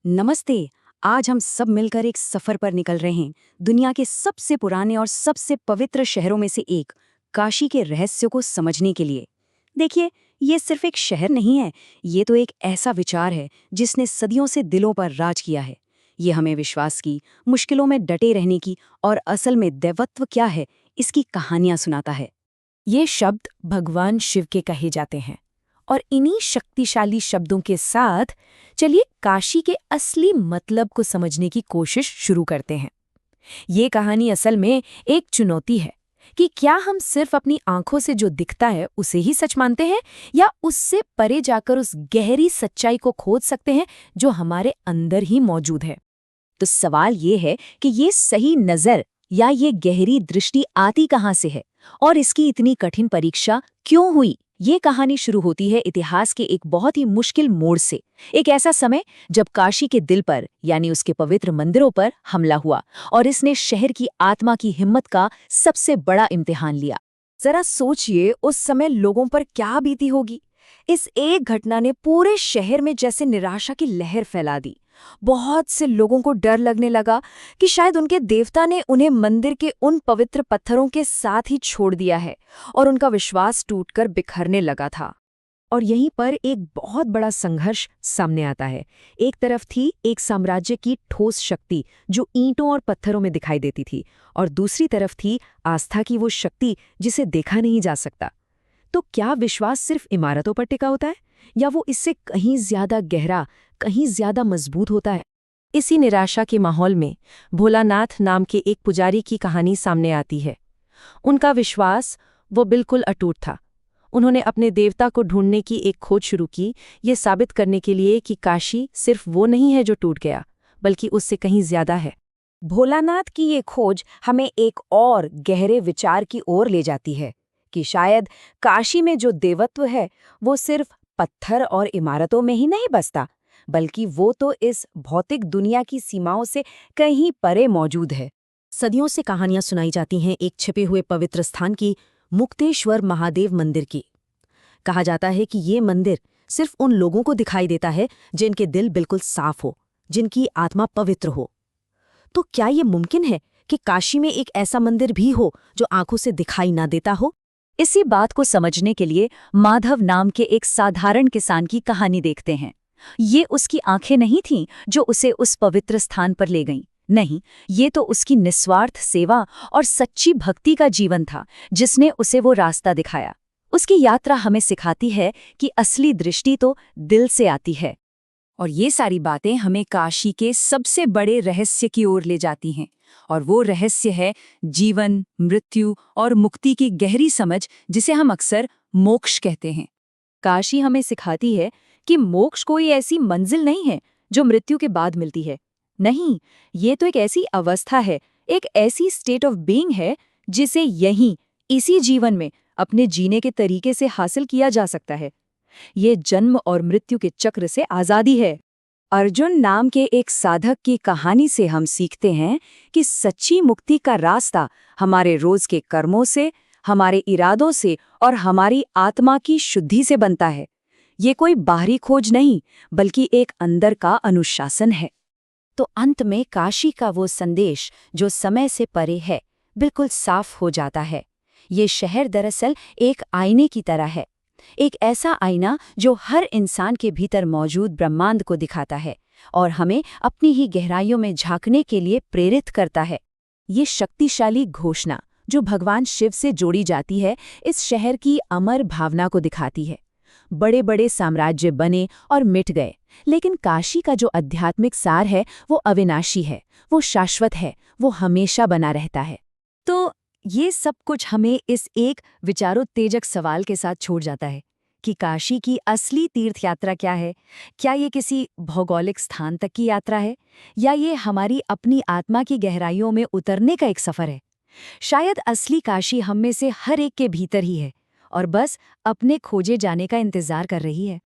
नमस्ते। आज हम सब मिलकर एक सफर पर निकल रहे हैं, दुनिया के सबसे पुराने और सबसे पवित्र शहरों में से एक, काशी के रहस्य को समझने के लिए। देखिए, ये सिर्फ एक शहर नहीं है, ये तो एक ऐसा विचार है जिसने सदियों से दिलों पर राज किया है। ये हमें विश्वास की, मुश्किलों में डटे रहने की और असल में दैवत्व क्या है, इसकी कहानियां सुनाता है। ये शब्द भगवान शिव के कहे जाते हैं और इन्हीं शक्तिशाली शब्दों के साथ चलिए काशी के असली मतलब को समझने की कोशिश शुरू करते हैं। ये कहानी असल में एक चुनौती है कि क्या हम सिर्फ अपनी आंखों से जो दिखता है उसे ही सच मानते हैं या उससे परे जाकर उस गहरी सच्चाई को खोज सकते हैं जो हमारे अंदर ही मौजूद है। तो सवाल ये है कि ये सही नज़र या ये गहरी दृष्टि आती कहाँ से है और इसकी इतनी कठिन परीक्षा क्यों हुई। ये कहानी शुरू होती है इतिहास के एक बहुत ही मुश्किल मोड़ से। एक ऐसा समय जब काशी के दिल पर यानी उसके पवित्र मंदिरों पर हमला हुआ और इसने शहर की आत्मा की हिम्मत का सबसे बड़ा इम्तिहान लिया। जरा सोचिए उस समय लोगों पर क्या बीती होगी। इस एक घटना ने पूरे शहर में जैसे निराशा की लहर फैला दी। बहुत से लोगों को डर लगने लगा कि शायद उनके देवता ने उन्हें मंदिर के उन पवित्र पत्थरों के साथ ही छोड़ दिया है और उनका विश्वास टूटकर बिखरने लगा था। और यहीं पर एक बहुत बड़ा संघर्ष सामने आता है। एक तरफ थी एक साम्राज्य की ठोस शक्ति जो ईंटों और पत्थरों में दिखाई देती थी और दूसरी तरफ थी आस्था की वो शक्ति जिसे देखा नहीं जा सकता। तो क्या विश्वास सिर्फ इमारतों पर टिका होता है या वो इससे कहीं ज्यादा गहरा, कहीं ज्यादा मजबूत होता है? इसी निराशा के माहौल में भोलानाथ नाम के एक पुजारी की कहानी सामने आती है। उनका विश्वास वो बिल्कुल अटूट था। उन्होंने अपने देवता को ढूंढने की एक खोज शुरू की, ये साबित करने के लिए कि काशी सिर्फ वो नहीं है जो टूट गया, बल्कि उससे कहीं ज्यादा है। भोलानाथ की ये खोज हमें एक और गहरे विचार की ओर ले जाती है कि शायद काशी में जो देवत्व है वो सिर्फ पत्थर और इमारतों में ही नहीं बसता, बल्कि वो तो इस भौतिक दुनिया की सीमाओं से कहीं परे मौजूद है। सदियों से कहानियां सुनाई जाती हैं एक छिपे हुए पवित्र स्थान की, मुक्तेश्वर महादेव मंदिर की। कहा जाता है कि ये मंदिर सिर्फ उन लोगों को दिखाई देता है जिनके दिल बिल्कुल साफ हो, जिनकी आत्मा पवित्र हो। तो क्या ये मुमकिन है कि काशी में एक ऐसा मंदिर भी हो जो आंखों से दिखाई ना देता हो? इसी बात को समझने के लिए माधव नाम के एक साधारण किसान की कहानी देखते हैं। ये उसकी आंखें नहीं थीं जो उसे उस पवित्र स्थान पर ले गईं। नहीं, ये तो उसकी निस्वार्थ सेवा और सच्ची भक्ति का जीवन था जिसने उसे वो रास्ता दिखाया। उसकी यात्रा हमें सिखाती है कि असली दृष्टि तो दिल से आती है। और ये सारी बातें हमें काशी के सबसे बड़े रहस्य की ओर ले जाती हैं, और वो रहस्य है जीवन, मृत्यु और मुक्ति की गहरी समझ, जिसे हम अक्सर मोक्ष कहते हैं। काशी हमें सिखाती है कि मोक्ष कोई ऐसी मंजिल नहीं है जो मृत्यु के बाद मिलती है। नहीं, ये तो एक ऐसी अवस्था है, एक ऐसी स्टेट ऑफ बीइंग है जिसे यहीं, इसी जीवन में अपने जीने के तरीके से हासिल किया जा सकता है। ये जन्म और मृत्यु के चक्र से आजादी है। अर्जुन नाम के एक साधक की कहानी से हम सीखते हैं कि सच्ची मुक्ति का रास्ता हमारे रोज के कर्मों से, हमारे इरादों से और हमारी आत्मा की शुद्धि से बनता है। ये कोई बाहरी खोज नहीं, बल्कि एक अंदर का अनुशासन है। तो अंत में काशी का वो संदेश जो समय से परे है, बिल्कुल साफ हो जाता है। ये शहर दरअसल एक आईने की तरह है, एक ऐसा आईना जो हर इंसान के भीतर मौजूद ब्रह्मांड को दिखाता है और हमें अपनी ही गहराइयों में झांकने के लिए प्रेरित करता है। ये शक्तिशाली घोषणा जो भगवान शिव से जोड़ी जाती है, इस शहर की अमर भावना को दिखाती है। बड़े बड़े साम्राज्य बने और मिट गए, लेकिन काशी का जो आध्यात्मिक सार है वो अविनाशी है, वो शाश्वत है, वो हमेशा बना रहता है। तो ये सब कुछ हमें इस एक विचारोत्तेजक सवाल के साथ छोड़ जाता है कि काशी की असली तीर्थ यात्रा क्या है। क्या ये किसी भौगोलिक स्थान तक की यात्रा है, या ये हमारी अपनी आत्मा की गहराइयों में उतरने का एक सफर है? शायद असली काशी हम में से हर एक के भीतर ही है और बस अपने खोजे जाने का इंतजार कर रही है।